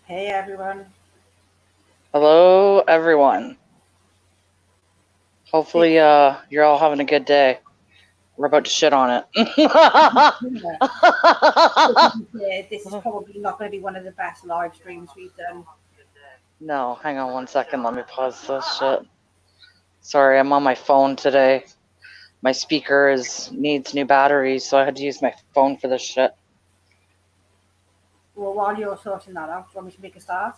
Hey everyone. Hello, everyone. This, Hopefully, you're all having a good day. We're about to shit on yeah, it. this is probably not going to be one of the best live streams we've done. No, hang on 1 second. Let me pause this shit. Sorry, I'm on my phone today. My speaker needs new batteries, so I had to use my phone for this shit. Well, while you're sorting that out, do you want me to make a start?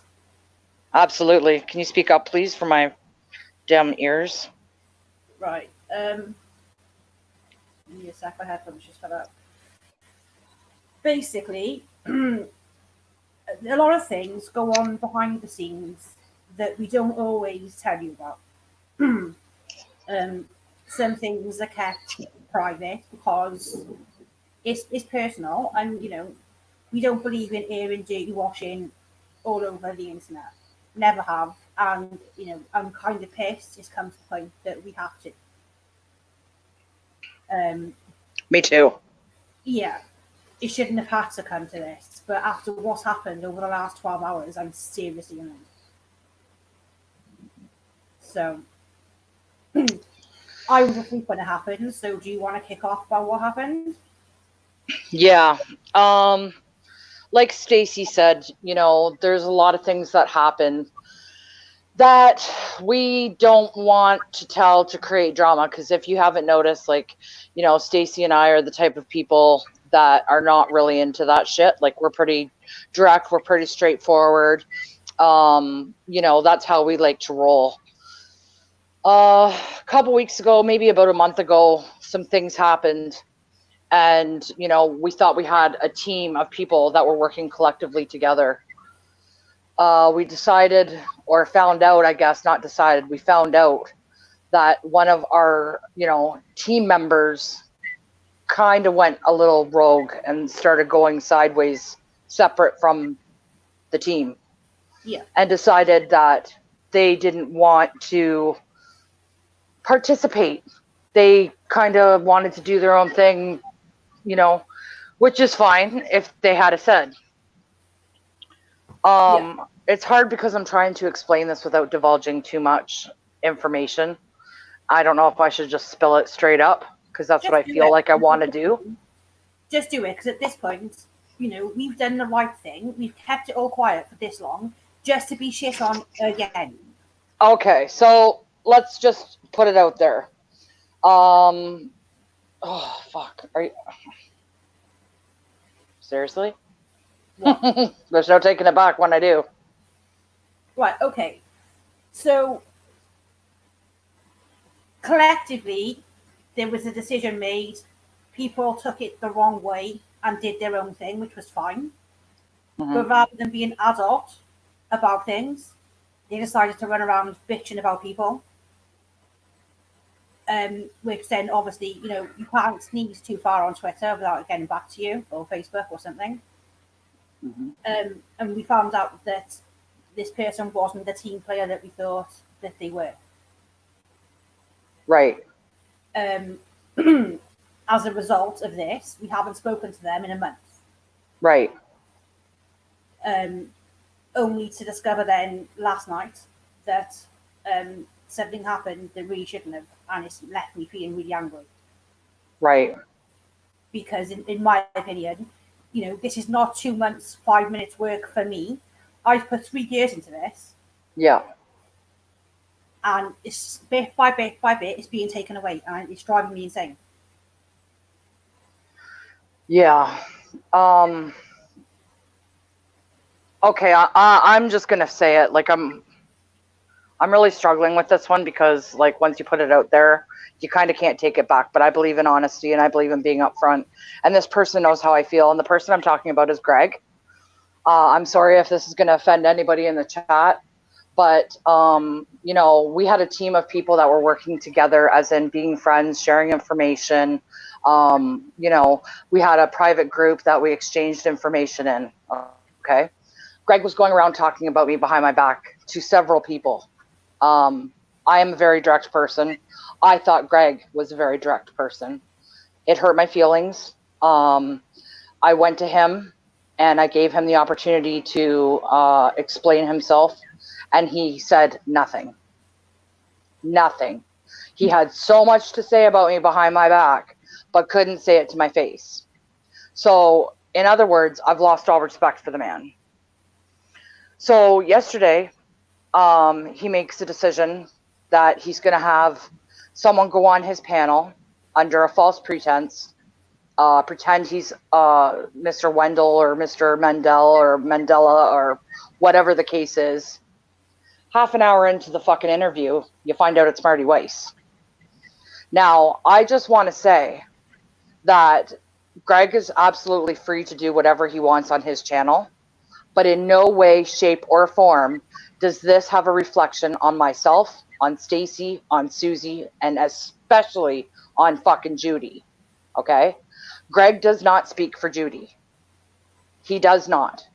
Absolutely. Can you speak up, please, for my damn ears? Right. Give me a sec. My headphones just fell out. Basically, a lot of things go on behind the scenes that we don't always tell you about. Some things are kept private because it's personal, and we don't believe in airing dirty washing all over the internet. Never have, and I'm kind of pissed. It's come to the point that we have to. Um, Me too. yeah, it shouldn't have had to come to this, but after what's happened over the last 12 hours, I'm seriously annoyed. So I was asleep when it happened. So do you want to kick off about what happened? Yeah. Um, like Stacy said, there's a lot of things that happen that we don't want to tell to create drama, because if you haven't noticed, like, Stacy and I are the type of people that are not really into that shit. Like, we're pretty direct, we're pretty straightforward. That's how we like to roll. A couple weeks ago, maybe about a month ago, some things happened, and we thought we had a team of people that were working collectively together. We decided, or found out, I guess, not decided, we found out that one of our, team members kind of went a little rogue and started going sideways separate from the team, Yeah, and decided that they didn't want to participate. They kind of wanted to do their own thing, you know, which is fine if they had a said. yeah. It's hard because I'm trying to explain this without divulging too much information. I don't know if I should just spill it straight up, because that's what Just I do feel like I want to it. do. Just do it, because at this point, we've done the right thing. We've kept it all quiet for this long, just to be shit on again. Okay, so let's just put it out there. Um, oh fuck, are you seriously? What? There's no taking it back when I do. Right. Okay. So collectively, there was a decision made. People took it the wrong way and did their own thing, which was fine. Hmm. But rather than being adult about things, they decided to run around bitching about people. Which then obviously, you can't sneeze too far on Twitter without it getting back to you, or Facebook or something. Hmm. And we found out that this person wasn't the team player that we thought that they were. Right, Um, as a result of this, we haven't spoken to them in a month. right, Um, Only to discover then last night that something happened that really shouldn't have, and it's left me feeling really angry. right. Because, in my opinion, this is not 2 months, 5 minutes work for me. I've put 3 years into this, Yeah, and it's bit by bit by bit, it's being taken away, and it's driving me insane. yeah. Um, okay, I'm just gonna say it. Like, I'm really struggling with this one, because, like, once you put it out there, you kind of can't take it back. But I believe in honesty, and I believe in being upfront. And this person knows how I feel, and the person I'm talking about is Greg. I'm sorry if this is going to offend anybody in the chat, but we had a team of people that were working together, as in being friends, sharing information. We had a private group that we exchanged information in. Okay, Greg was going around talking about me behind my back to several people. I am a very direct person. I thought Greg was a very direct person. It hurt my feelings. I went to him. and I gave him the opportunity to explain himself, and he said nothing. Nothing. He had so much to say about me behind my back, but couldn't say it to my face. So, in other words, I've lost all respect for the man. So yesterday, he makes a decision that he's going to have someone go on his panel under a false pretense, pretend he's Mr. Wendell or Mr. Mendel or Mandela or whatever the case is. Half an hour into the fucking interview, you find out it's Marty Weiss. Now, I just want to say that Greg is absolutely free to do whatever he wants on his channel, but in no way, shape, or form does this have a reflection on myself, on Stacy, on Susie, and especially on fucking Judy. Okay? Greg does not speak for Judy. He does not.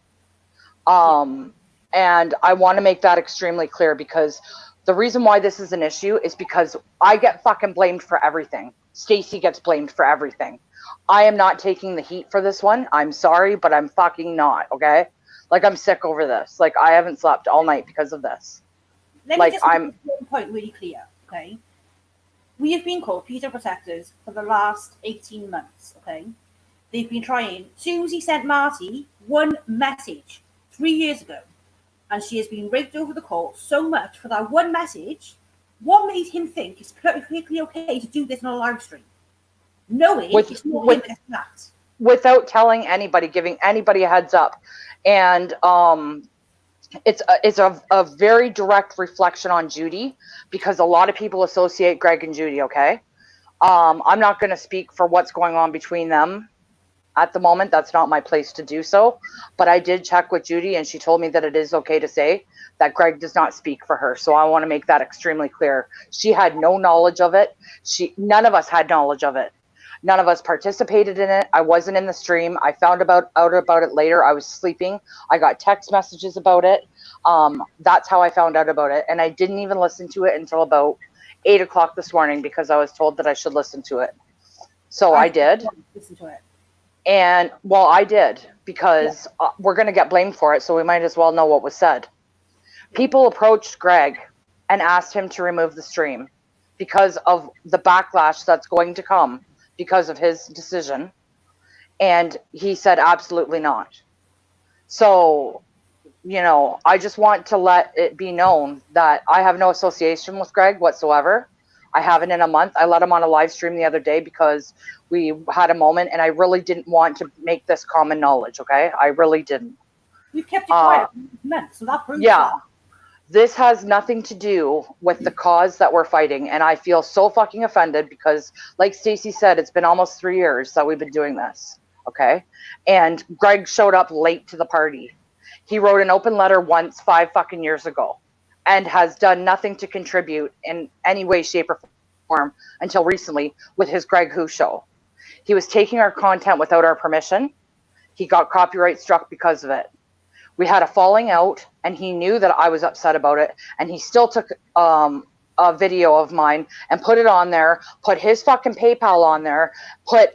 And I want to make that extremely clear, because the reason why this is an issue is because I get fucking blamed for everything. Stacy gets blamed for everything. I am not taking the heat for this one. I'm sorry, but I'm fucking not, okay? Like, I'm sick over this. Like, I haven't slept all night because of this. Let me just make one point really clear, okay? We have been called Peter Protectors for the last 18 months, okay? They've been trying. Susie sent Marty one message 3 years ago, and she has been raked over the coals so much for that one message. What made him think it's perfectly okay to do this on a live stream? Knowing it's not him as that. Without telling anybody, giving anybody a heads up. And it's a very direct reflection on Judy, because a lot of people associate Greg and Judy, okay? I'm not going to speak for what's going on between them at the moment. That's not my place to do so. But I did check with Judy, and she told me that it is okay to say that Greg does not speak for her. So I want to make that extremely clear. She had no knowledge of it. None of us had knowledge of it. None of us participated in it. I wasn't in the stream. I found out about it later. I was sleeping. I got text messages about it. That's how I found out about it. And I didn't even listen to it until about 8 o'clock this morning, because I was told that I should listen to it. So I did. Listen to it. And, well, I did, because we're going to get blamed for it, so we might as well know what was said. People approached Greg and asked him to remove the stream because of the backlash that's going to come because of his decision. And he said absolutely not. So, you know, I just want to let it be known that I have no association with Greg whatsoever. I haven't in a month. I let him on a live stream the other day because we had a moment, and I really didn't want to make this common knowledge, okay? I really didn't. We've kept it quiet for months, so that proves yeah. that. This has nothing to do with the cause that we're fighting, and I feel so fucking offended because, like Stacy said, it's been almost 3 years that we've been doing this, okay? And Greg showed up late to the party. He wrote an open letter once 5 fucking years ago and has done nothing to contribute in any way, shape, or form until recently with his Greg Who show. He was taking our content without our permission. He got copyright struck because of it. We had a falling out, and he knew that I was upset about it, and he still took a video of mine and put it on there, put his fucking PayPal on there, put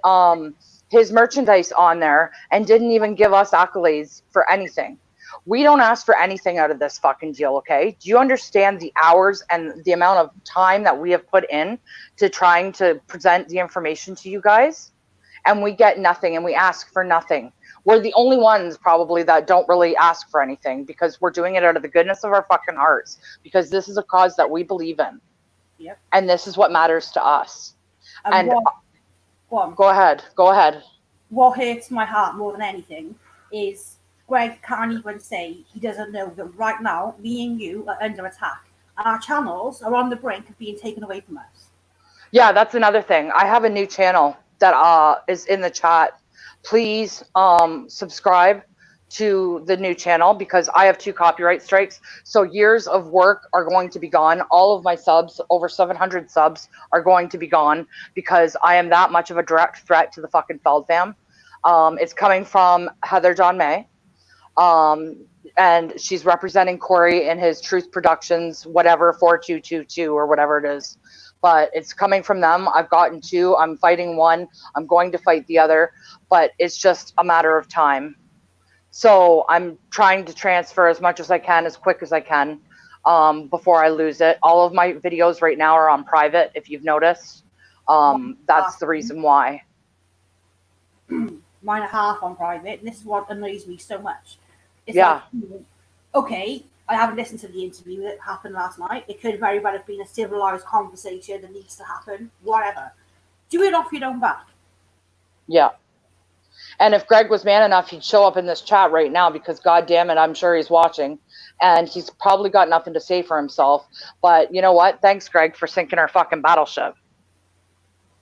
his merchandise on there, and didn't even give us accolades for anything. We don't ask for anything out of this fucking deal, okay? Do you understand the hours and the amount of time that we have put in to trying to present the information to you guys? And we get nothing, and we ask for nothing. We're the only ones probably that don't really ask for anything, because we're doing it out of the goodness of our fucking hearts, because this is a cause that we believe in. Yep. And this is what matters to us. And go ahead. Go ahead. What hurts my heart more than anything is Greg can't even say he doesn't know that right now me and you are under attack. Our channels are on the brink of being taken away from us. Yeah, that's another thing. I have a new channel that is in the chat. Please subscribe to the new channel, because I have 2 copyright strikes. So years of work are going to be gone. All of my subs, over 700 subs, are going to be gone because I am that much of a direct threat to the fucking Feld fam. It's coming from Heather John May. And she's representing Corey in his Truth Productions, whatever, 4222 or whatever it is. But it's coming from them. I've gotten 2. I'm fighting one. I'm going to fight the other. But it's just a matter of time. So I'm trying to transfer as much as I can, as quick as I can, before I lose it. All of my videos right now are on private, if you've noticed. That's the reason why. Mine are half on private, and this is what annoys me so much. It's Yeah. like, okay, I haven't listened to the interview that happened last night. It could very well have been a civilized conversation that needs to happen, whatever. Do it off your own back. Yeah. And if Greg was man enough, he'd show up in this chat right now, because God damn it, I'm sure he's watching. And he's probably got nothing to say for himself. But you know what? Thanks, Greg, for sinking our fucking battleship.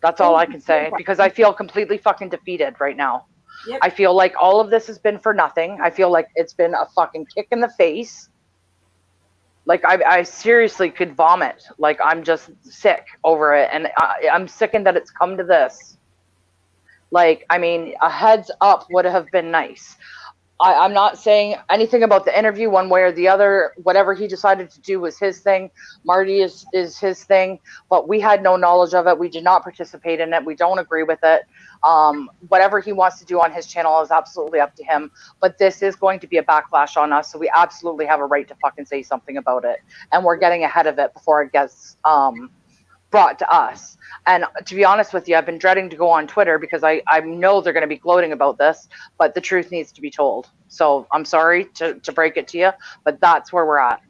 That's all I can say, because I feel completely fucking defeated right now. Yep. I feel like all of this has been for nothing. I feel like it's been a fucking kick in the face. Like, I seriously could vomit. Like, I'm just sick over it. And I'm sickened that it's come to this. Like, I mean, a heads up would have been nice. I'm not saying anything about the interview one way or the other. Whatever he decided to do was his thing. Marty is his thing. But we had no knowledge of it. We did not participate in it. We don't agree with it. Whatever he wants to do on his channel is absolutely up to him. But this is going to be a backlash on us. So we absolutely have a right to fucking say something about it. And we're getting ahead of it before it gets brought to us. And to be honest with you, I've been dreading to go on Twitter, because I know they're going to be gloating about this, but the truth needs to be told. So I'm sorry to break it to you, but that's where we're at.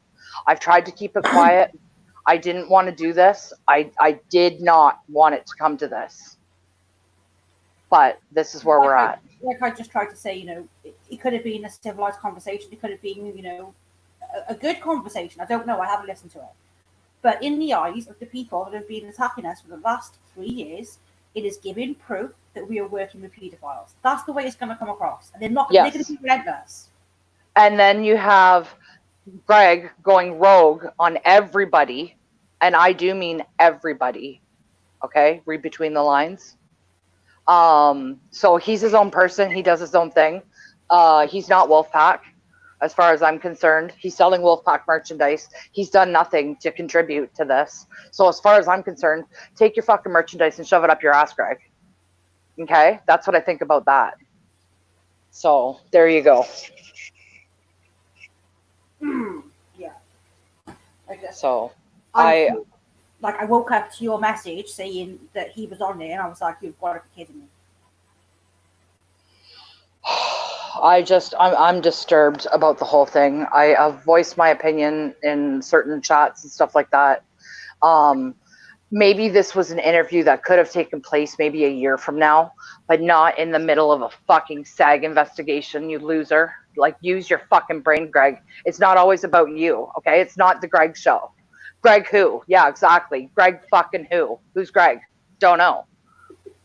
I've tried to keep it quiet. I didn't want to do this. I did not want it to come to this. But this is where we're at. Like I just tried to say, it could have been a civilized conversation. It could have been, a good conversation. I don't know. I haven't listened to it. But in the eyes of the people that have been attacking us for the last 3 years, it is giving proof that we are working with pedophiles. That's the way it's going to come across. And they're not they're going to be relentless. And then you have Greg going rogue on everybody. And I do mean everybody. Okay? Read between the lines. So he's his own person. He does his own thing. He's not Wolfpack. As far as I'm concerned, he's selling Wolfpack merchandise. He's done nothing to contribute to this. So as far as I'm concerned, take your fucking merchandise and shove it up your ass, Greg. Okay? That's what I think about that. So there you go. Yeah. So I woke up to your message saying that he was on there, and I was like, you've got to be kidding me. I'm disturbed about the whole thing. I have voiced my opinion in certain chats and stuff like that. Maybe this was an interview that could have taken place maybe a year from now, but not in the middle of a fucking SAG investigation, you loser. Like, use your fucking brain, Greg. It's not always about you, okay? It's not the Greg show. Greg who? Yeah, exactly. Greg fucking who? Who's Greg? Don't know.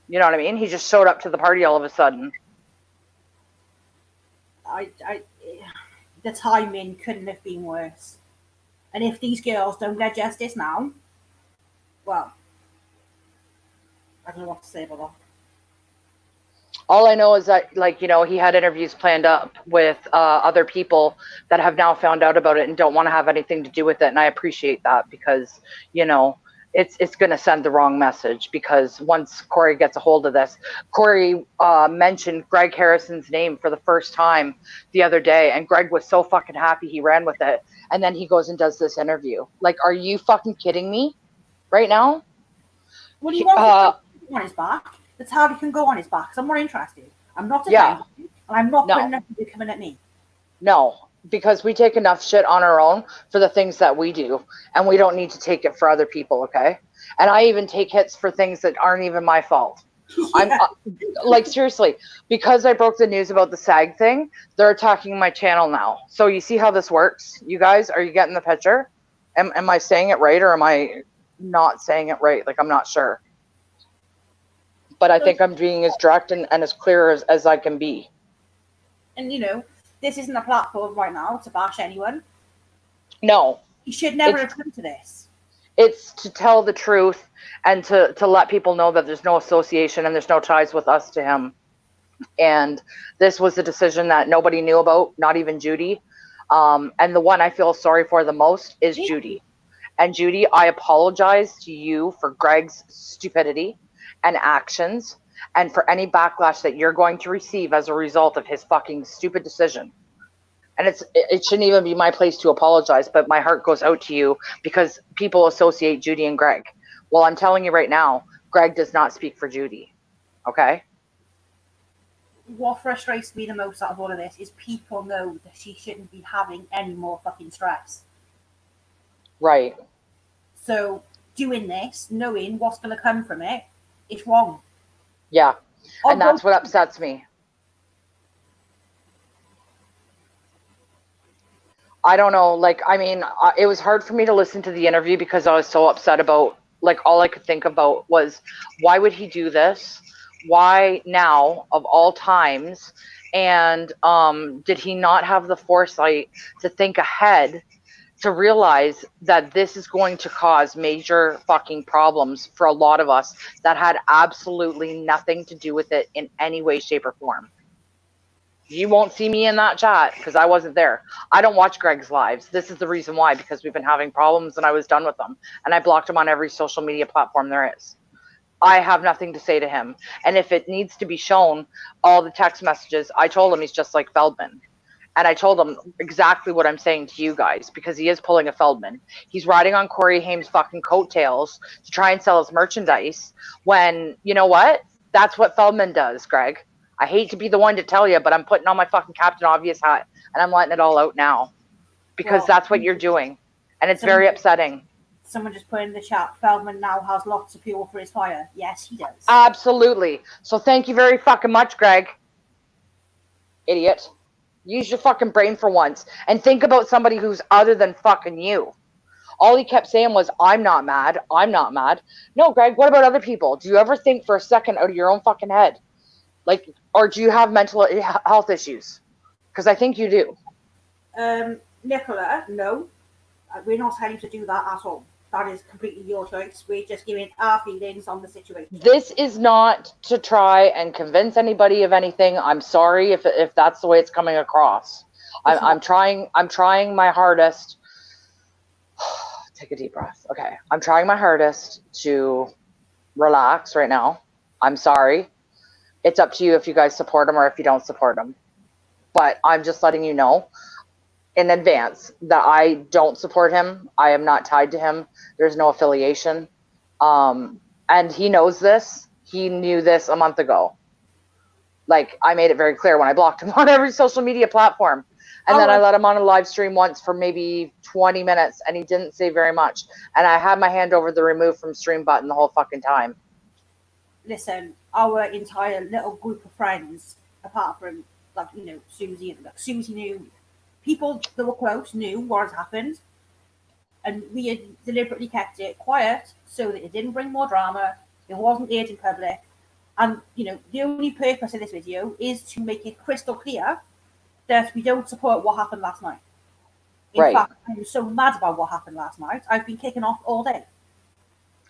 You know what I mean? He just showed up to the party all of a sudden. The timing couldn't have been worse. And if these girls don't get justice now, well, I don't know what to say about that. All I know is that, he had interviews planned up with other people that have now found out about it and don't want to have anything to do with it. And I appreciate that, because, it's going to send the wrong message, because once Corey gets a hold of this, Corey mentioned Greg Harrison's name for the first time the other day, and Greg was so fucking happy he ran with it. And then he goes and does this interview. Like, are you fucking kidding me right now? Well, he wants to go on his back. That's how he can go on his back, because I'm not interested. I'm not defending him, and I'm not putting nothing coming at me. No. Because we take enough shit on our own for the things that we do, and we don't need to take it for other people, okay? And I even take hits for things that aren't even my fault. Yeah. I'm seriously, because I broke the news about the SAG thing, they're attacking my channel now. So you see how this works? You guys, are you getting the picture? Am I saying it right, or am I not saying it right? Like, I'm not sure. But I think I'm being as direct and as clear as I can be. And, this isn't a platform right now to bash anyone. No. You should never have come to this. It's to tell the truth and to let people know that there's no association and there's no ties with us to him. And this was a decision that nobody knew about, not even Judy. And the one I feel sorry for the most is Judy. And Judy, I apologize to you for Greg's stupidity and actions. and for any backlash that you're going to receive as a result of his fucking stupid decision. And it shouldn't even be my place to apologize, but my heart goes out to you because people associate Judy and Greg. Well, I'm telling you right now, Greg does not speak for Judy. Okay? What frustrates me the most out of all of this is people know that she shouldn't be having any more fucking stress. Right. So doing this, knowing what's going to come from it, it's wrong. Yeah. And that's what upsets me. I don't know. Like, I mean, it was hard for me to listen to the interview because I was so upset about, like, all I could think about was, why would he do this? Why now, of all times? And did he not have the foresight to think ahead, to realize that this is going to cause major fucking problems for a lot of us that had absolutely nothing to do with it in any way, shape, or form? You won't see me in that chat because I wasn't there. I don't watch Greg's lives. This is the reason why, because we've been having problems and I was done with them. And I blocked him on every social media platform there is. I have nothing to say to him. And if it needs to be shown, all the text messages, I told him he's just like Feldman. And I told him exactly what I'm saying to you guys, because he is pulling a Feldman. He's riding on Corey Haim's fucking coattails to try and sell his merchandise when, you know what? That's what Feldman does, Greg. I hate to be the one to tell you, but I'm putting on my fucking Captain Obvious hat and I'm letting it all out now because that's what you're doing. And it's very upsetting. Someone just put in the chat, Feldman now has lots of fuel for his fire. Yes, he does. Absolutely. So thank you very fucking much, Greg. Idiot. Use your fucking brain for once and think about somebody who's other than fucking you. All he kept saying was, I'm not mad. I'm not mad. No, Greg, what about other people? Do you ever think for a second out of your own fucking head? Like, or do you have mental health issues? Because I think you do. Nicola, no. We're not telling you to do that at all. That is completely your choice. We're just giving our feelings on the situation. This is not to try and convince anybody of anything. I'm sorry if that's the way it's coming across. I'm trying my hardest. Take a deep breath. Okay. I'm trying my hardest to relax right now. I'm sorry. It's up to you if you guys support him or if you don't support him. But I'm just letting you know in advance that I don't support him. I am not tied to him. There's no affiliation. And he knows this. He knew this a month ago. Like, I made it very clear when I blocked him on every social media platform. And then I let him on a live stream once for maybe 20 minutes and he didn't say very much. And I had my hand over the remove from stream button the whole fucking time. Listen, our entire little group of friends, apart from, like, you know, Susie, and like, Susie knew, people that were close knew what had happened, and we had deliberately kept it quiet so that it didn't bring more drama, it wasn't aired in public, and, you know, the only purpose of this video is to make it crystal clear that we don't support what happened last night. In fact, I'm so mad about what happened last night, I've been kicking off all day.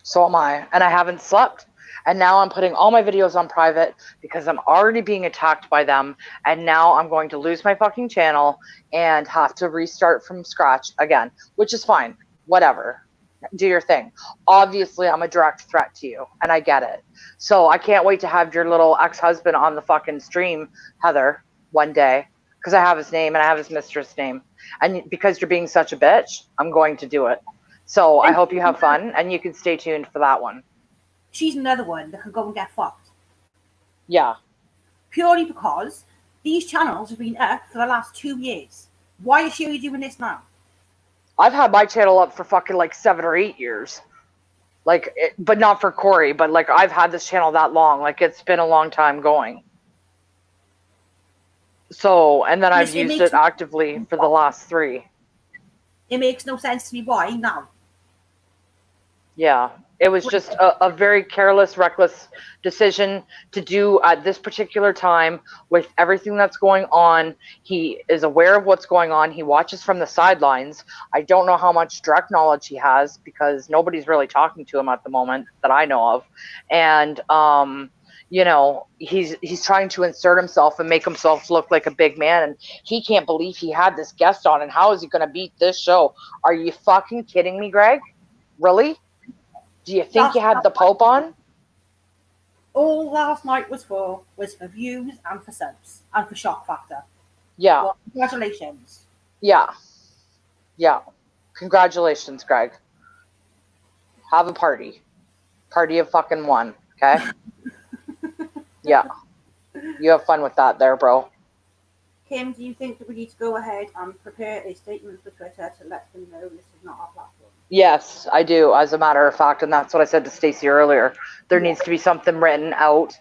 So am I, and I haven't slept. And now I'm putting all my videos on private because I'm already being attacked by them. And now I'm going to lose my fucking channel and have to restart from scratch again, which is fine. Whatever. Do your thing. Obviously, I'm a direct threat to you, and I get it. So I can't wait to have your little ex-husband on the fucking stream, Heather, one day, because I have his name and I have his mistress' name. And because you're being such a bitch, I'm going to do it. So I hope you have fun, and you can stay tuned for that one. She's another one that could go and get fucked. Yeah. Purely because these channels have been up for the last 2 years. Why is she only doing this now? I've had my channel up for fucking like 7 or 8 years. Like, but not for Corey, but like I've had this channel that long. Like, it's been a long time going. So, and then I've used it actively for the last 3. It makes no sense to me why now. Yeah, it was just a very careless, reckless decision to do at this particular time with everything that's going on. He is aware of what's going on. He watches from the sidelines. I don't know how much direct knowledge he has because nobody's really talking to him at the moment that I know of. And, you know, he's trying to insert himself and make himself look like a big man. And he can't believe he had this guest on. And how is he going to beat this show? Are you fucking kidding me, Greg? Really? Do you think you had the Pope on? All last night was for views and for subs and for shock factor. Yeah. Well, congratulations. Yeah. Yeah. Congratulations, Greg. Have a party. Party of fucking one, okay? Yeah. You have fun with that there, bro. Kim, do you think that we need to go ahead and prepare a statement for Twitter to let them know this is not our platform? Yes, I do, as a matter of fact, and that's what I said to Stacey earlier. There needs to be something written out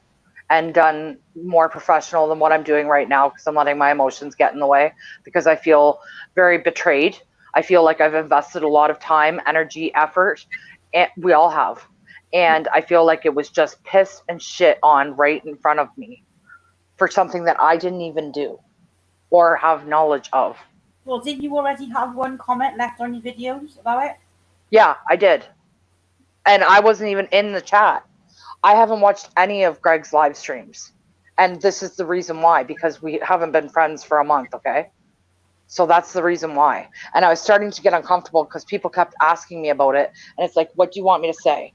and done more professional than what I'm doing right now, because I'm letting my emotions get in the way, because I feel very betrayed. I feel like I've invested a lot of time, energy, effort, and we all have. And I feel like it was just piss and shit on right in front of me for something that I didn't even do or have knowledge of. Well, did you already have one comment left on your videos about it? Yeah, I did. And I wasn't even in the chat. I haven't watched any of Greg's live streams. And this is the reason why, because we haven't been friends for a month, okay? So that's the reason why. And I was starting to get uncomfortable because people kept asking me about it. And it's like, what do you want me to say?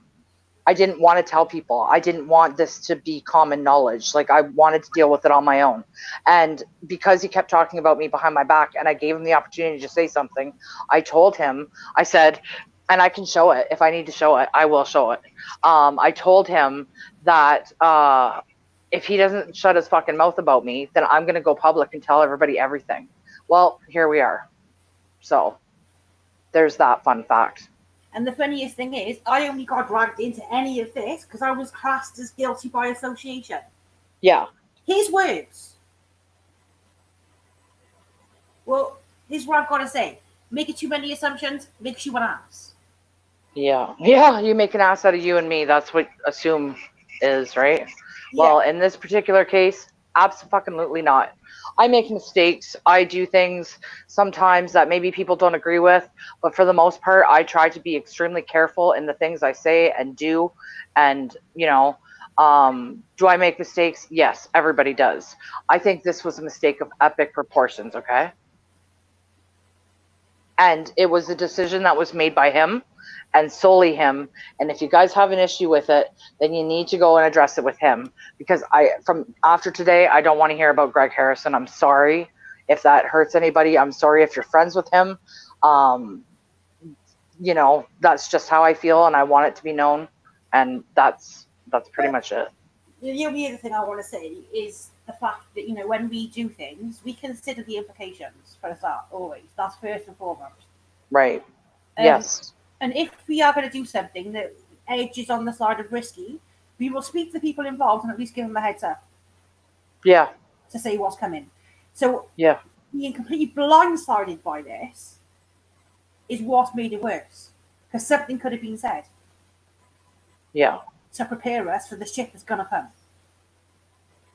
I didn't want to tell people. I didn't want this to be common knowledge. Like, I wanted to deal with it on my own. And because he kept talking about me behind my back and I gave him the opportunity to say something, I told him, I said, and I can show it. If I need to show it, I will show it. I told him that if he doesn't shut his fucking mouth about me, then I'm going to go public and tell everybody everything. Well, here we are. So there's that fun fact. And the funniest thing is, I only got dragged into any of this because I was classed as guilty by association. Yeah. His words. Well, this is what I've got to say. Making too many assumptions makes you an ass. Yeah. Yeah, you make an ass out of you and me. That's what assume is, right? Yeah. Well, in this particular case, absolutely not. I make mistakes. I do things sometimes that maybe people don't agree with, but for the most part, I try to be extremely careful in the things I say and do. And, you know, do I make mistakes? Yes, everybody does. I think this was a mistake of epic proportions, okay? And it was a decision that was made by him and solely him. And if you guys have an issue with it, then you need to go and address it with him. Because from after today, I don't want to hear about Greg Harrison. I'm sorry if that hurts anybody. I'm sorry if you're friends with him. You know, that's just how I feel, and I want it to be known. And that's pretty much it. The only other thing I want to say is the fact that, you know, when we do things, we consider the implications for that always. That's first and foremost. Right. Yes. And if we are going to do something that edges on the side of risky, we will speak to the people involved and at least give them a heads up. Yeah. To say what's coming. So yeah, being completely blindsided by this is what made it worse. Because something could have been said. Yeah. To prepare us for the shit that's going to come.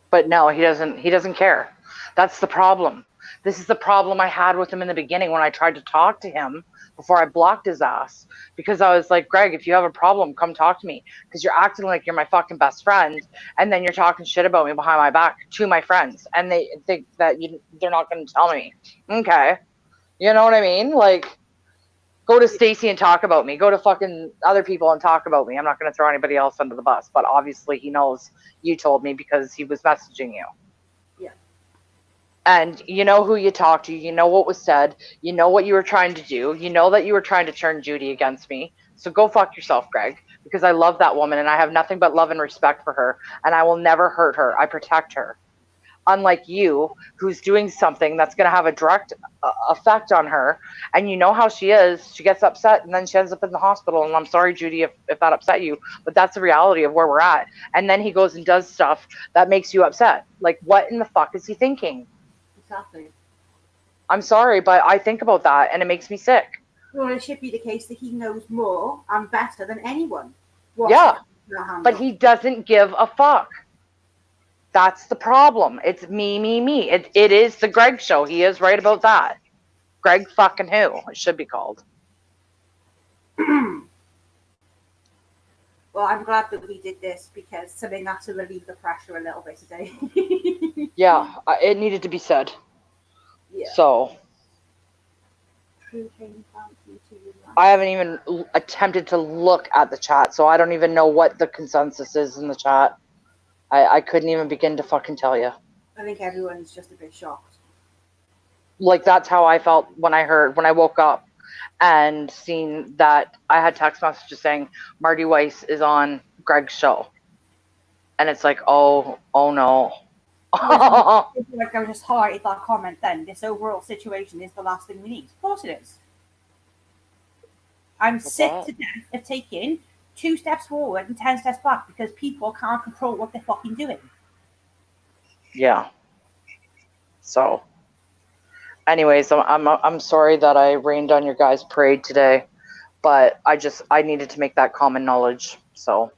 But no, he doesn't care. That's the problem. This is the problem I had with him in the beginning when I tried to talk to him before I blocked his ass. Because I was like, Greg, if you have a problem, come talk to me. Because you're acting like you're my fucking best friend. And then you're talking shit about me behind my back to my friends. And they think that they're not going to tell me. Okay. You know what I mean? Like, go to Stacey and talk about me. Go to fucking other people and talk about me. I'm not going to throw anybody else under the bus. But obviously he knows you told me because he was messaging you. Yeah. And you know who you talked to. You know what was said. You know what you were trying to do. You know that you were trying to turn Judy against me. So go fuck yourself, Greg. Because I love that woman and I have nothing but love and respect for her. And I will never hurt her. I protect her. Unlike you, who's doing something that's going to have a direct effect on her. And you know how she is. She gets upset and then she ends up in the hospital. And I'm sorry, Judy, if that upset you. But that's the reality of where we're at. And then he goes and does stuff that makes you upset. Like, what in the fuck is he thinking? Exactly. I'm sorry, but I think about that and it makes me sick. Well, it should be the case that he knows more and better than anyone. Yeah, but he doesn't give a fuck. That's the problem. It's me. It is the Greg show. He is right about that. Greg fucking who, it should be called. Well, I'm glad that we did this because something had to relieve the pressure a little bit today. Yeah, it needed to be said. Yeah. So. I haven't even attempted to look at the chat, so I don't even know what the consensus is in the chat. I couldn't even begin to fucking tell you. I think everyone's just a bit shocked. Like, that's how I felt when I woke up and seen that I had text messages saying Marty Weiss is on Greg's show. And it's like, oh no. Like, I was just highlighted that comment then. This overall situation is the last thing we need. Of course it is. I'm sick to death of taking 2 steps forward and 10 steps back because people can't control what they're fucking doing. Yeah. So, anyways, I'm sorry that I rained on your guys' parade today, but I needed to make that common knowledge. So,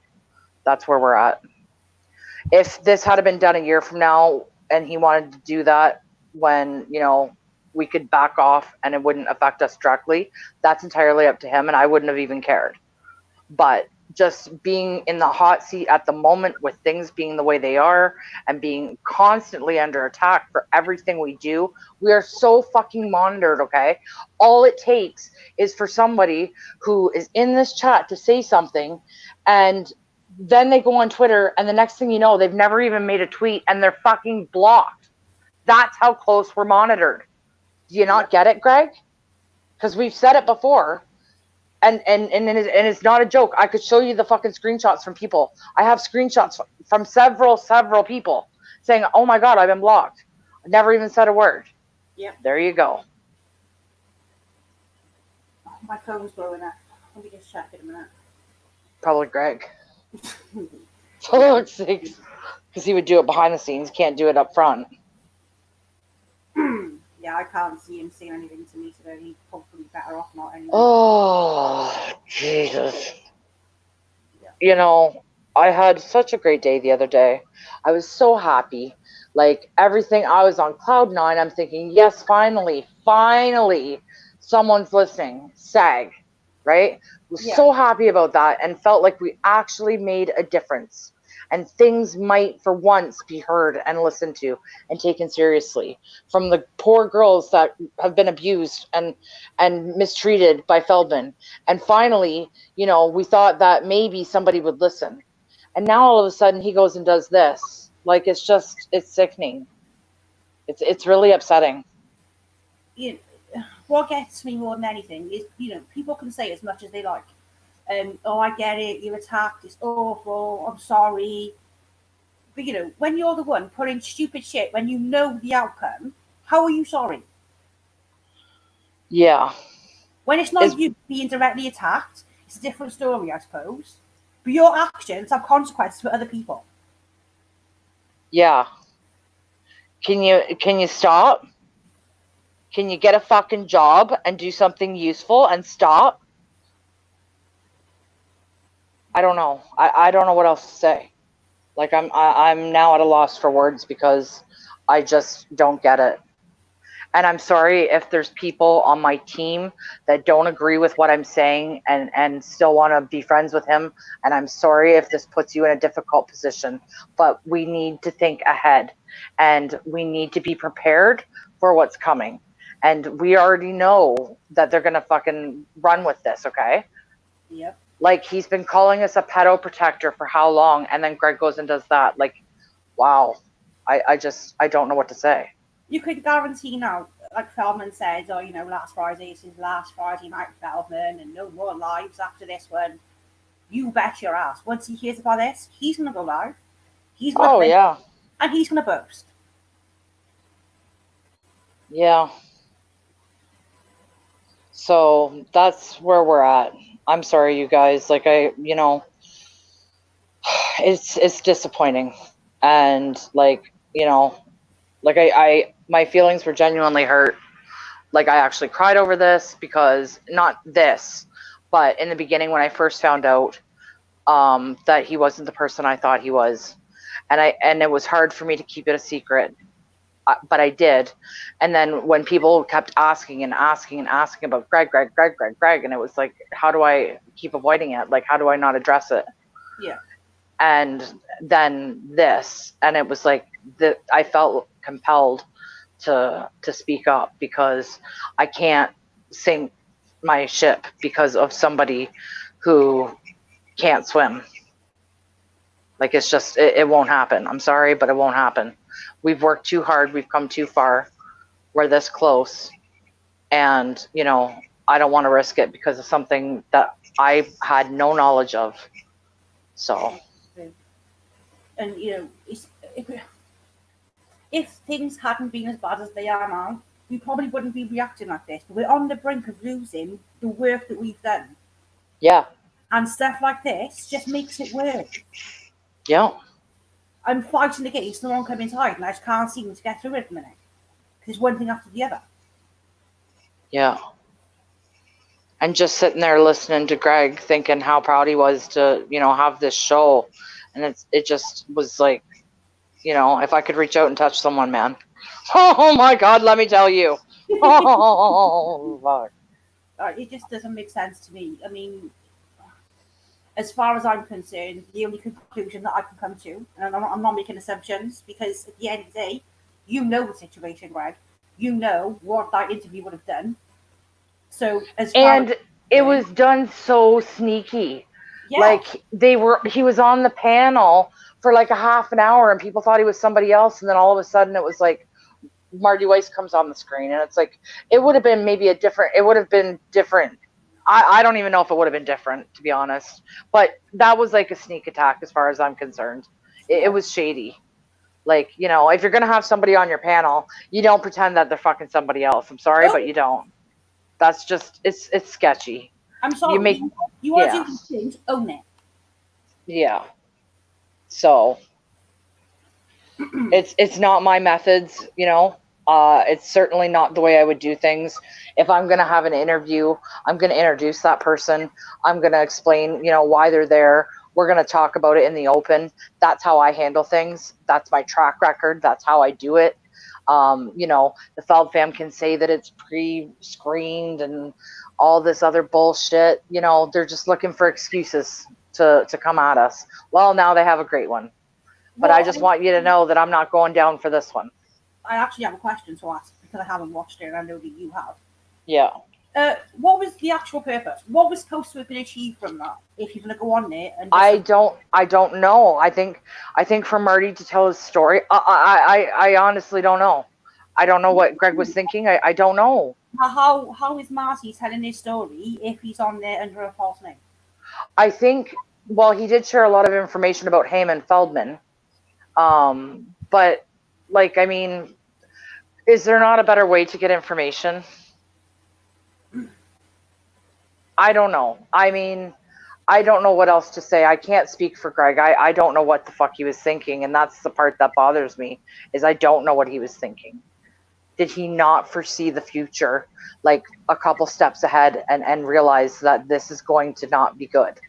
that's where we're at. If this had been done a year from now and he wanted to do that when, we could back off and it wouldn't affect us directly, that's entirely up to him, and I wouldn't have even cared. But just being in the hot seat at the moment with things being the way they are and being constantly under attack for everything we do, we are so fucking monitored, okay? All it takes is for somebody who is in this chat to say something, and then they go on Twitter, and the next thing you know, they've never even made a tweet and they're fucking blocked. That's how close we're monitored. Do you not get it, Greg? Because we've said it before. And it's not a joke. I could show you the fucking screenshots from people. I have screenshots from several people saying, oh my God, I've been blocked. I never even said a word. Yep. There you go. My phone's blowing up. Let me just check it a minute. Probably Greg. For fuck's sake. Because he would do it behind the scenes. Can't do it up front. Yeah, I can't see him saying anything to me today. He's probably better off not anyway. Oh, Jesus. Yeah. I had such a great day the other day. I was so happy. Like, everything, I was on cloud 9. I'm thinking, yes, finally, someone's listening. SAG, right? Was so happy about that and felt like we actually made a difference. And things might, for once, be heard and listened to and taken seriously from the poor girls that have been abused and mistreated by Feldman. And finally, we thought that maybe somebody would listen. And now all of a sudden he goes and does this. Like, it's sickening. It's really upsetting. What gets me more than anything is, people can say as much as they like. Oh, I get it, you're attacked, it's awful, I'm sorry. But, when you're the one putting stupid shit, when you know the outcome, how are you sorry? Yeah. When it's not you being directly attacked, it's a different story, I suppose. But your actions have consequences for other people. Yeah. Can you stop? Can you get a fucking job and do something useful and stop? I don't know. I don't know what else to say. Like, I'm now at a loss for words because I just don't get it. And I'm sorry if there's people on my team that don't agree with what I'm saying and still want to be friends with him. And I'm sorry if this puts you in a difficult position, but we need to think ahead and we need to be prepared for what's coming. And we already know that they're going to fucking run with this, okay? Yep. Like, he's been calling us a pedo protector for how long? And then Greg goes and does that. Like, wow. I don't know what to say. You could guarantee now, like Feldman said, last Friday is his last Friday night with Feldman and no more lives after this one. You bet your ass. Once he hears about this, he's going to go live. He's going to and he's going to boast. Yeah. So that's where we're at. I'm sorry, you guys. Like, it's disappointing. And my feelings were genuinely hurt. Like, I actually cried over this because, not this, but in the beginning when I first found out that he wasn't the person I thought he was. And it was hard for me to keep it a secret. But I did. And then when people kept asking about Greg, and it was like, how do I keep avoiding it? Like, how do I not address it? Yeah. And then this, and it was like I felt compelled to speak up because I can't sink my ship because of somebody who can't swim. Like, it's just, it won't happen. I'm sorry, but it won't happen. We've worked too hard. We've come too far. We're this close. And, you know, I don't want to risk it because of something that I had no knowledge of. So. And, you know, if things hadn't been as bad as they are now, we probably wouldn't be reacting like this. But we're on the brink of losing the work that we've done. Yeah. And stuff like this just makes it worse. Yeah. I'm fighting against the oncoming tide, and I just can't seem to get through it at the minute. Because it's one thing after the other. Yeah. And just sitting there listening to Greg, thinking how proud he was to, you know, have this show. And it just was like, you know, if I could reach out and touch someone, man. Oh my God, let me tell you. Oh, fuck. It just doesn't make sense to me. I mean, as far as I'm concerned, the only conclusion that I can come to, and I'm not making assumptions, because at the end of the day, you know the situation, Greg. You know what that interview would have done. So it was done so sneaky. Yeah. Like he was on the panel for like a half an hour, and people thought he was somebody else, and then all of a sudden it was like Marty Weiss comes on the screen, and it's like it would have been different. I don't even know if it would have been different, to be honest. But that was like a sneak attack as far as I'm concerned. It was shady. Like, you know, if you're going to have somebody on your panel, you don't pretend that they're fucking somebody else. I'm sorry, but you don't. That's just, it's sketchy. I'm sorry. You want to do these things, own it. Yeah. So, it's not my methods, you know. It's certainly not the way I would do things. If I'm going to have an interview, I'm going to introduce that person. I'm going to explain, you know, why they're there. We're going to talk about it in the open. That's how I handle things. That's my track record. That's how I do it. You know, the Feld fam can say that it's pre-screened and all this other bullshit. You know, they're just looking for excuses to come at us. Well, now they have a great one. But I just want you to know that I'm not going down for this one. I actually have a question to ask because I haven't watched it and I know that you have. Yeah. What was the actual purpose? What was supposed to have been achieved from that? If you're going to go on there and I don't know. I think for Marty to tell his story, I honestly don't know. I don't know what Greg was thinking. I don't know. How is Marty telling his story if he's on there under a false name? I think, well, he did share a lot of information about Heyman Feldman. But like, I mean, is there not a better way to get information? I don't know. I mean, I don't know what else to say. I can't speak for Greg. I don't know what the fuck he was thinking. And that's the part that bothers me, is I don't know what he was thinking. Did he not foresee the future, like a couple steps ahead, and realize that this is going to not be good?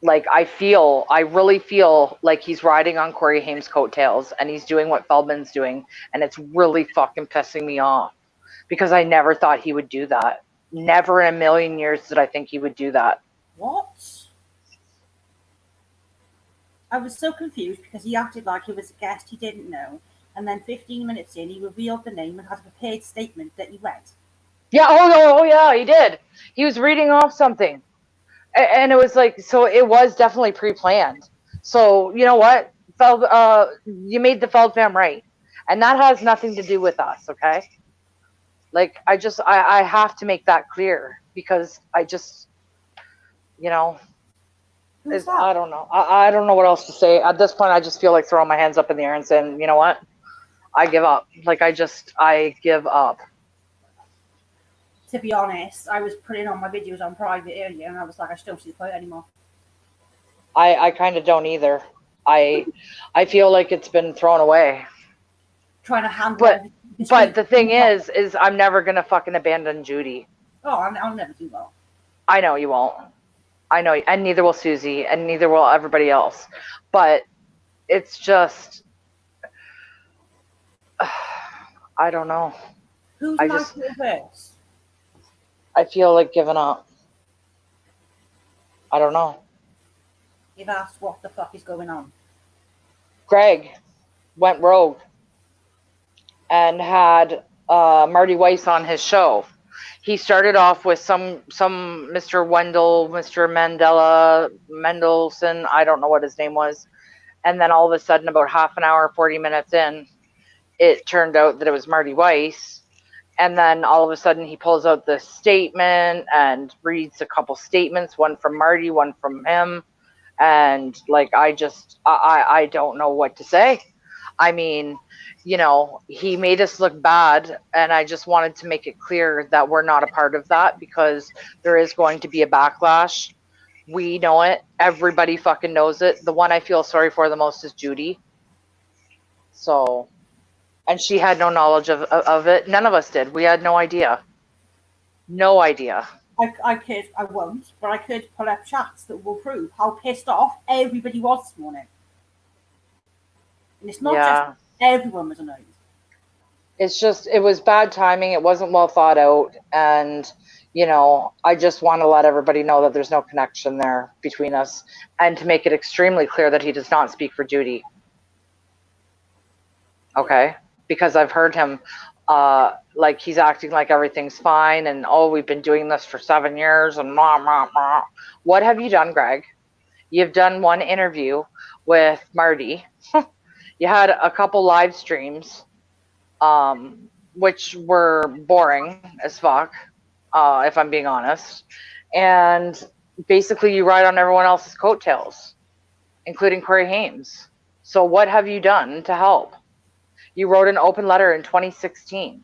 Like, I really feel like he's riding on Corey Haim's coattails, and he's doing what Feldman's doing, and it's really fucking pissing me off. Because I never thought he would do that. Never in a million years did I think he would do that. What? I was so confused because he acted like he was a guest he didn't know. And then 15 minutes in, he revealed the name and had a prepared statement that he read. Yeah, oh yeah, he did. He was reading off something. And it was like, so it was definitely pre-planned. So, you know what? You made the Feld fam right. And that has nothing to do with us, okay? Like, I have to make that clear because I just, you know, I don't know. I don't know what else to say. At this point, I just feel like throwing my hands up in the air and saying, you know what? I give up. Like, I give up. To be honest, I was putting on my videos on private earlier and I was like, I just don't see the point anymore. I kind of don't either. I feel like it's been thrown away. Trying to handle But the thing is I'm never going to fucking abandon Judy. Oh, I'll never do that. I know you won't. I know, and neither will Susie, and neither will everybody else. But it's just, I don't know. Who's Michael Verse? I feel like giving up. I don't know. You've asked what the fuck is going on. Greg went rogue and had Marty Weiss on his show. he started off with some Mr. Wendell, Mr. Mendelson, I don't know what his name was. And then all of a sudden, about half an hour, 40 minutes in, it turned out that it was Marty Weiss. And then all of a sudden he pulls out this statement and reads a couple statements, one from Marty, one from him. And like, I don't know what to say. I mean, you know, he made us look bad, and I just wanted to make it clear that we're not a part of that, because there is going to be a backlash. We know it. Everybody fucking knows it. The one I feel sorry for the most is Judy. So, and she had no knowledge of it. None of us did. We had no idea. No idea. I won't, but I could pull up chats that will prove how pissed off everybody was this morning. And it's not just everyone was annoyed. It's just, it was bad timing. It wasn't well thought out. And, you know, I just want to let everybody know that there's no connection there between us, and to make it extremely clear that he does not speak for Judy. Okay? Because I've heard him, like, he's acting like everything's fine, and, oh, we've been doing this for 7 years, and blah, blah, blah. What have you done, Greg? You've done one interview with Marty. You had a couple live streams, which were boring as fuck, if I'm being honest. And basically you ride on everyone else's coattails, including Corey Hames. So what have you done to help? You wrote an open letter in 2016.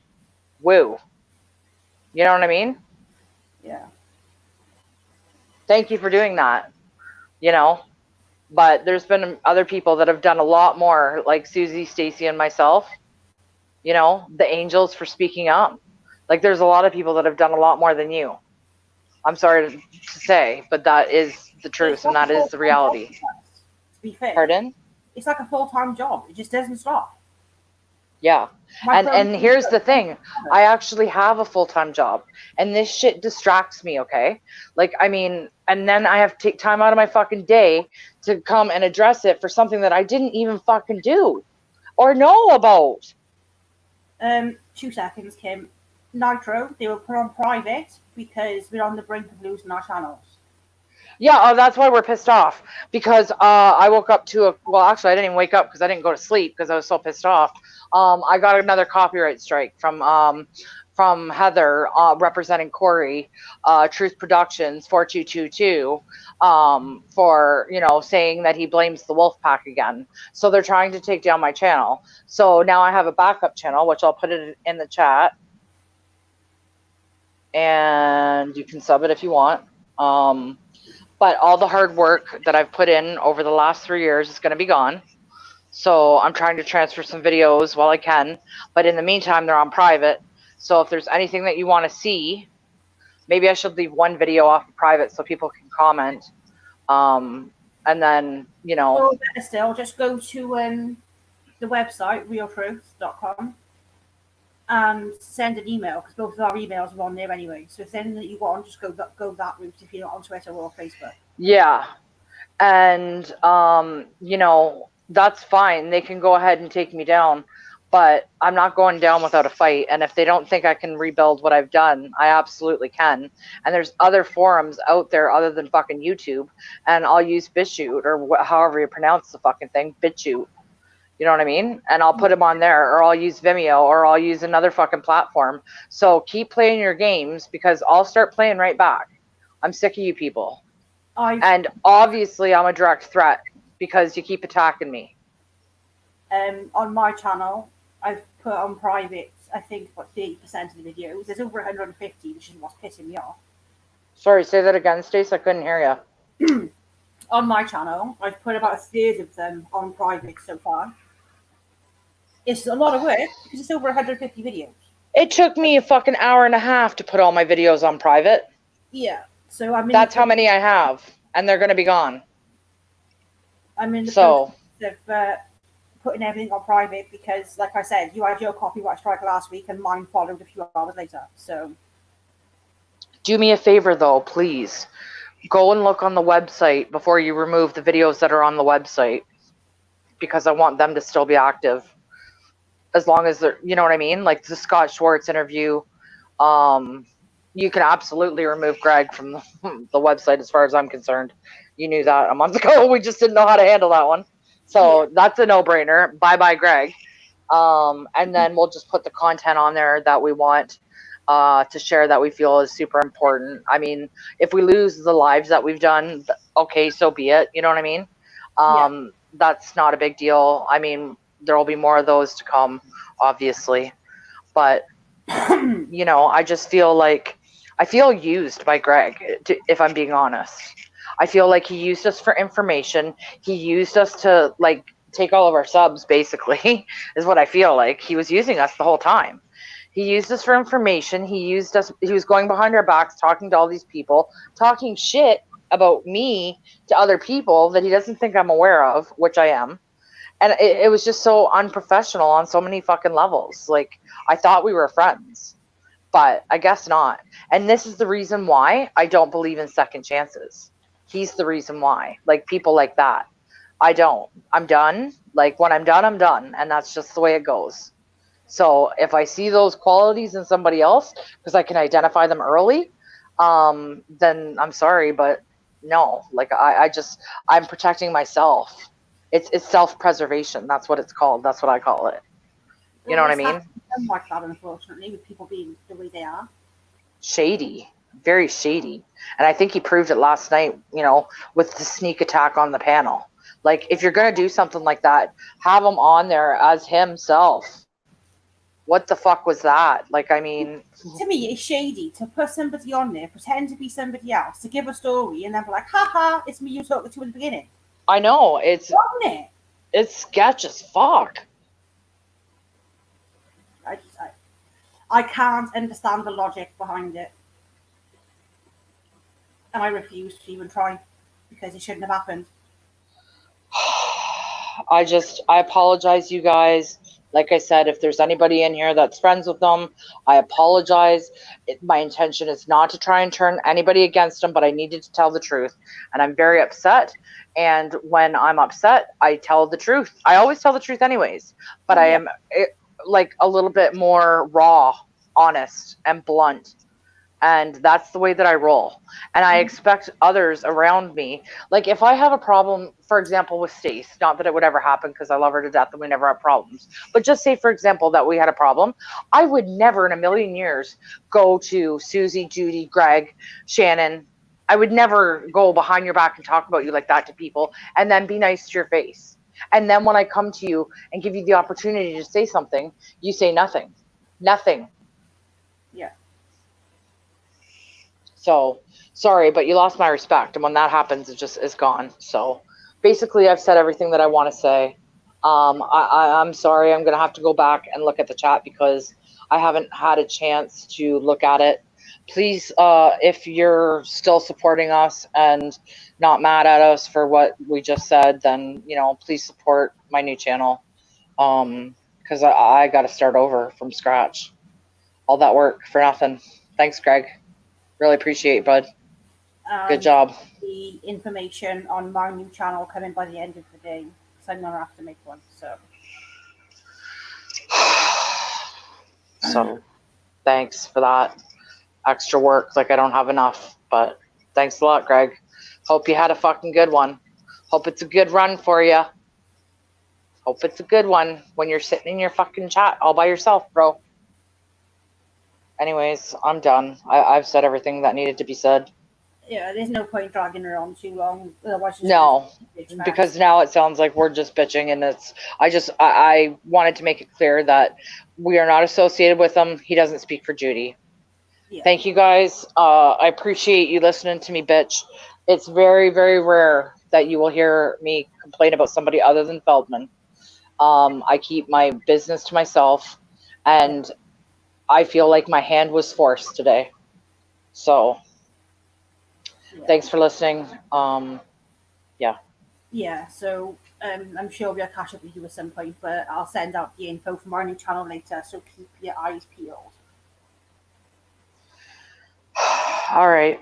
Woo. You know what I mean? Yeah. Thank you for doing that. You know? But there's been other people that have done a lot more, like Susie, Stacy, and myself. You know, the Angels, for speaking up. Like, there's a lot of people that have done a lot more than you. I'm sorry to say, but that is the truth, and that is the reality. To be fair. Pardon? It's like a full-time job. It just doesn't stop. Yeah. And here's the thing. I actually have a full-time job, and this shit distracts me, okay? Like, I mean, and then I have to take time out of my fucking day to come and address it for something that I didn't even fucking do or know about. 2 seconds, Kim. Nitro, they were put on private because we're on the brink of losing our channels. Yeah, oh, that's why we're pissed off. Because I woke up to well, actually, I didn't even wake up because I didn't go to sleep because I was so pissed off. I got another copyright strike from Heather, representing Corey, Truth Productions 4222, for, you know, saying that he blames the Wolfpack again. So they're trying to take down my channel. So now I have a backup channel, which I'll put it in the chat, and you can sub it if you want. But all the hard work that I've put in over the last 3 years is going to be gone. So I'm trying to transfer some videos while I can. But in the meantime, they're on private. So if there's anything that you want to see, maybe I should leave one video off of private so people can comment. And then, you know. Or better still, just go to the website, realtruth.com, and send an email, because both of our emails are on there anyway. So if there's anything that you want, just go that route if you're not on Twitter or Facebook. Yeah. And, you know, that's fine. They can go ahead and take me down. But I'm not going down without a fight. And if they don't think I can rebuild what I've done, I absolutely can. And there's other forums out there other than fucking YouTube. And I'll use BitChute, or however you pronounce the fucking thing, BitChute. You know what I mean? And I'll put them on there, or I'll use Vimeo, or I'll use another fucking platform. So keep playing your games, because I'll start playing right back. I'm sick of you people. And obviously I'm a direct threat because you keep attacking me. On my channel, I've put on private, I think, about 30% of the videos. There's over 150, which is what's pissing me off. Sorry, say that again, Stace. I couldn't hear you. On my channel, I've put about a third of them on private so far. It's a lot of work because it's over 150 videos. It took me a fucking hour and a half to put all my videos on private. Yeah. So I mean, that's how many I have, and they're going to be gone. I'm in the process of putting everything on private because, like I said, you had your copyright strike last week, and mine followed a few hours later. So, do me a favor, though, please. Go and look on the website before you remove the videos that are on the website, because I want them to still be active. As long as they're, you know what I mean? Like the Scott Schwartz interview, You can absolutely remove Greg from the website as far as I'm concerned. You knew that a month ago. We just didn't know how to handle that one. So that's a no-brainer. Bye-bye, Greg. And then we'll just put the content on there that we want to share that we feel is super important. I mean, if we lose the lives that we've done, okay, so be it. You know what I mean? That's not a big deal. I mean, there will be more of those to come, obviously. But, you know, I just feel like I feel used by Greg, if I'm being honest. I feel like he used us for information. He used us to, like, take all of our subs, basically, is what I feel like. He was using us the whole time. He used us for information. He used us. He was going behind our backs, talking to all these people, talking shit about me to other people that he doesn't think I'm aware of, which I am. And it was just so unprofessional on so many fucking levels. Like, I thought we were friends, but I guess not. And this is the reason why I don't believe in second chances. He's the reason why. Like, people like that. I don't. I'm done. Like, when I'm done, I'm done. And that's just the way it goes. So if I see those qualities in somebody else, because I can identify them early, then I'm sorry, but no. Like, I'm protecting myself. It's self-preservation. That's what it's called. That's what I call it. You know what I mean? Like that, unfortunately, with people being the way they are. Shady. Very shady. And I think he proved it last night, you know, with the sneak attack on the panel. Like, if you're going to do something like that, have him on there as himself. What the fuck was that? Like, I mean... To me, it's shady to put somebody on there, pretend to be somebody else, to give a story, and then be like, haha, it's me you talking to in the beginning. I know. It's sketch as fuck. I can't understand the logic behind it. And I refuse to even try, because it shouldn't have happened. I apologize, you guys. Like I said, if there's anybody in here that's friends with them, I apologize. My intention is not to try and turn anybody against them, but I needed to tell the truth. And I'm very upset. And when I'm upset, I tell the truth. I always tell the truth anyways. But I am like a little bit more raw, honest, and blunt. And that's the way that I roll. And I expect others around me. Like, if I have a problem, for example, with Stace, not that it would ever happen because I love her to death and we never have problems, but just say, for example, that we had a problem, I would never in a million years go to Susie, Judy, Greg, Shannon. I would never go behind your back and talk about you like that to people and then be nice to your face. And then when I come to you and give you the opportunity to say something, you say nothing. Nothing. Yeah. So, sorry, but you lost my respect. And when that happens, it just is gone. So, basically, I've said everything that I want to say. I'm sorry. I'm going to have to go back and look at the chat because I haven't had a chance to look at it. Please, if you're still supporting us and not mad at us for what we just said, then, you know, please support my new channel. Because I got to start over from scratch. All that work for nothing. Thanks, Greg. Really appreciate it, bud. Good job. The information on my new channel coming by the end of the day, because I'm going to have to make one. So, thanks for that extra work. Like, I don't have enough, but thanks a lot, Greg. Hope you had a fucking good one. Hope it's a good run for you. Hope it's a good one when you're sitting in your fucking chat all by yourself, bro. Anyways, I'm done. I've said everything that needed to be said. Yeah, there's no point dragging her on too long. Otherwise, no, because now it sounds like we're just bitching, and I wanted to make it clear that we are not associated with him. He doesn't speak for Judy. Yeah. Thank you, guys. I appreciate you listening to me, bitch. It's very, very rare that you will hear me complain about somebody other than Feldman. I keep my business to myself, and I feel like my hand was forced today. So, thanks for listening. Yeah. Yeah, so I'm sure we'll catch up with you at some point, but I'll send out the info from our new channel later, so keep your eyes peeled. All right.